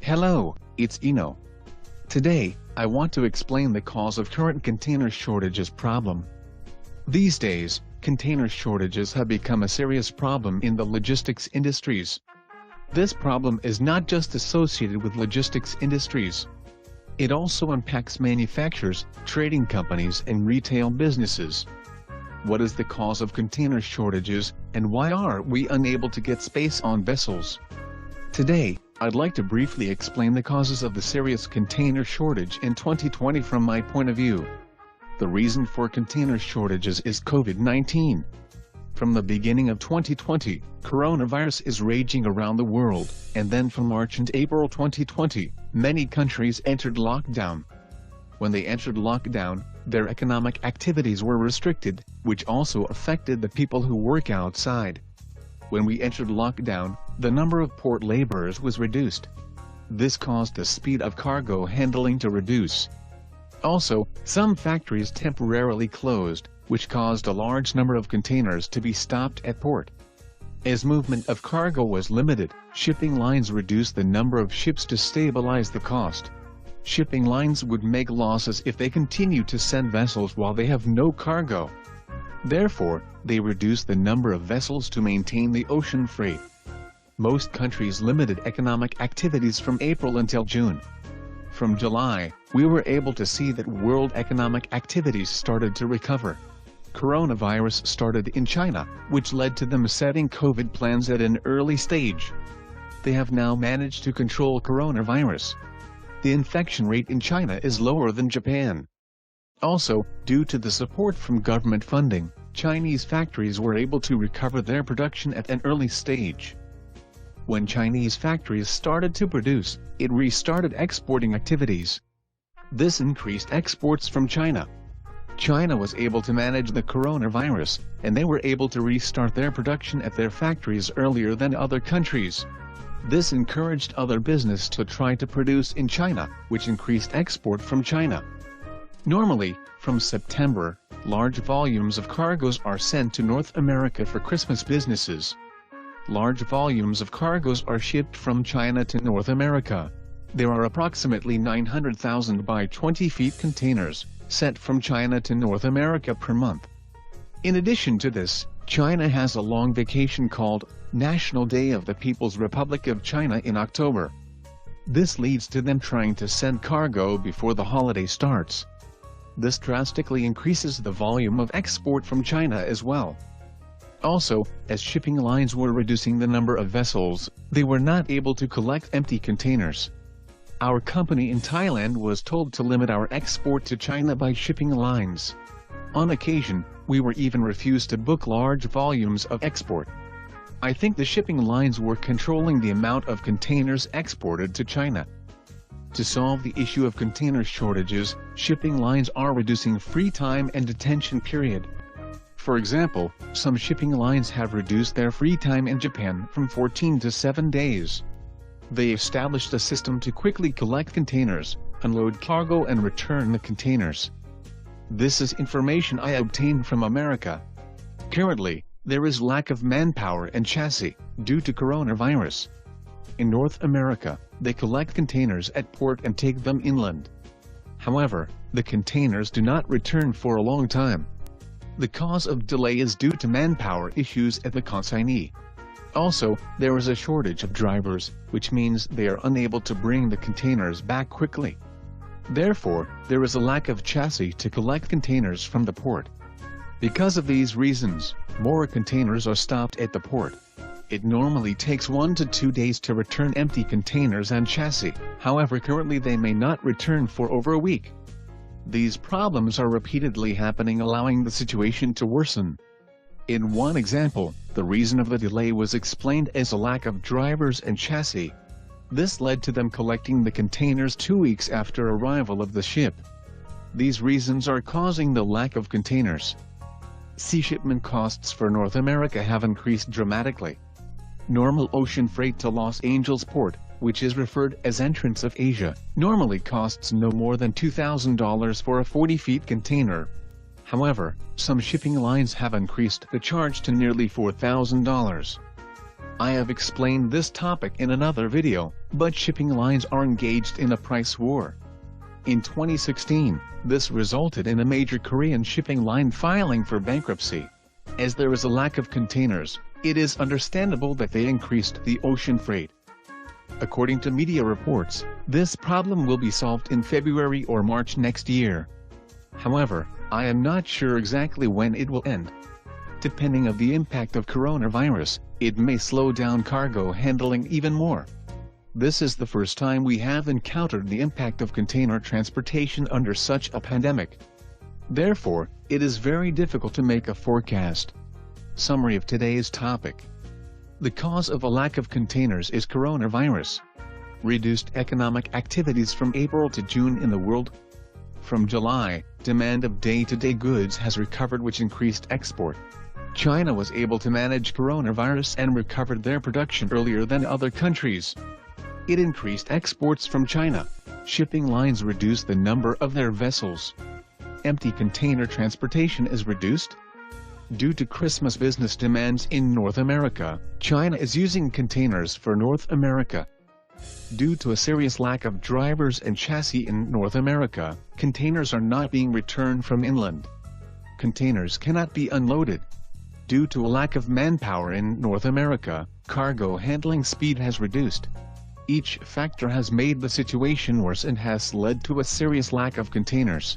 Hello, it's Eno. Today, I want to explain the cause of current container shortages problem. These days, container shortages have become a serious problem in the logistics industries. This problem is not just associated with logistics industries. It also impacts manufacturers, trading companies and retail businesses. What is the cause of container shortages, and why are we unable to get space on vessels? Today, I'd like to briefly explain the causes of the serious container shortage in 2020 from my point of view. The reason for container shortages is COVID-19. From the beginning of 2020, coronavirus is raging around the world, and then from March and April 2020, many countries entered lockdown. When they entered lockdown, their economic activities were restricted, which also affected the people who work outside. When we entered lockdown, the number of port laborers was reduced. This caused the speed of cargo handling to reduce. Also, some factories temporarily closed, which caused a large number of containers to be stopped at port. As movement of cargo was limited, shipping lines reduced the number of ships to stabilize the cost. Shipping lines would make losses if they continue to send vessels while they have no cargo. Therefore, they reduced the number of vessels to maintain the ocean freight. Most countries limited economic activities from April until June. From July, we were able to see that world economic activities started to recover. Coronavirus started in China, which led to them setting COVID plans at an early stage. They have now managed to control coronavirus. The infection rate in China is lower than Japan. Also, due to the support from government funding, Chinese factories were able to recover their production at an early stage. When Chinese factories started to produce, it restarted exporting activities. This increased exports from China. China was able to manage the coronavirus, and they were able to restart their production at their factories earlier than other countries. This encouraged other business to try to produce in China, which increased export from China. Normally, from September, large volumes of cargoes are sent to North America for Christmas businesses. Large volumes of cargoes are shipped from China to North America. There are approximately 900,000 by 20 feet containers sent from China to North America per month. In addition to this, China has a long vacation called National Day of the People's Republic of China in October. This leads to them trying to send cargo before the holiday starts. This drastically increases the volume of export from China as well. Also, as shipping lines were reducing the number of vessels, they were not able to collect empty containers. Our company in Thailand was told to limit our export to China by shipping lines. On occasion, we were even refused to book large volumes of export. I think the shipping lines were controlling the amount of containers exported to China. To solve the issue of container shortages, shipping lines are reducing free time and detention period. For example, some shipping lines have reduced their free time in Japan from 14 to 7 days. They established a system to quickly collect containers, unload cargo and return the containers. This is information I obtained from America. Currently, there is lack of manpower and chassis, due to coronavirus. In North America, they collect containers at port and take them inland. However, the containers do not return for a long time. The cause of delay is due to manpower issues at the consignee. Also, there is a shortage of drivers, which means they are unable to bring the containers back quickly. Therefore, there is a lack of chassis to collect containers from the port. Because of these reasons, more containers are stopped at the port. It normally takes 1 to 2 days to return empty containers and chassis, however currently they may not return for over a week. These problems are repeatedly happening, allowing the situation to worsen. In one example, the reason of the delay was explained as a lack of drivers and chassis. This led to them collecting the containers 2 weeks after arrival of the ship. These reasons are causing the lack of containers. Sea shipment costs for North America have increased dramatically. Normal ocean freight to Los Angeles port, which is referred as entrance of Asia, normally costs no more than $2,000 for a 40-feet container. However, some shipping lines have increased the charge to nearly $4,000. I have explained this topic in another video, but shipping lines are engaged in a price war. In 2016, this resulted in a major Korean shipping line filing for bankruptcy. As there is a lack of containers, it is understandable that they increased the ocean freight. According to media reports, this problem will be solved in February or March next year. However, I am not sure exactly when it will end. Depending on the impact of coronavirus, it may slow down cargo handling even more. This is the first time we have encountered the impact of container transportation under such a pandemic. Therefore, it is very difficult to make a forecast. Summary of today's topic. The cause of a lack of containers is coronavirus. Reduced economic activities from April to June in the world. From July, demand of day-to-day goods has recovered, which increased export. China was able to manage coronavirus and recovered their production earlier than other countries. It increased exports from China. Shipping lines reduced the number of their vessels. Empty container transportation is reduced. Due to Christmas business demands in North America, China is using containers for North America. Due to a serious lack of drivers and chassis in North America, containers are not being returned from inland. Containers cannot be unloaded. Due to a lack of manpower in North America, cargo handling speed has reduced. Each factor has made the situation worse and has led to a serious lack of containers.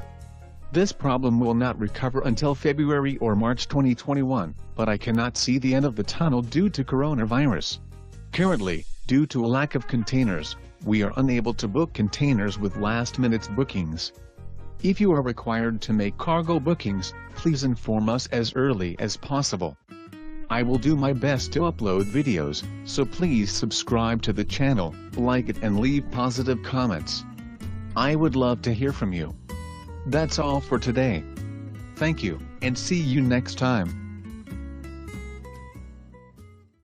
This problem will not recover until February or March 2021, but I cannot see the end of the tunnel due to coronavirus. Currently, due to a lack of containers, we are unable to book containers with last-minute bookings. If you are required to make cargo bookings, please inform us as early as possible. I will do my best to upload videos, so please subscribe to the channel, like it and leave positive comments. I would love to hear from you. That's all for today. Thank you, and see you next time.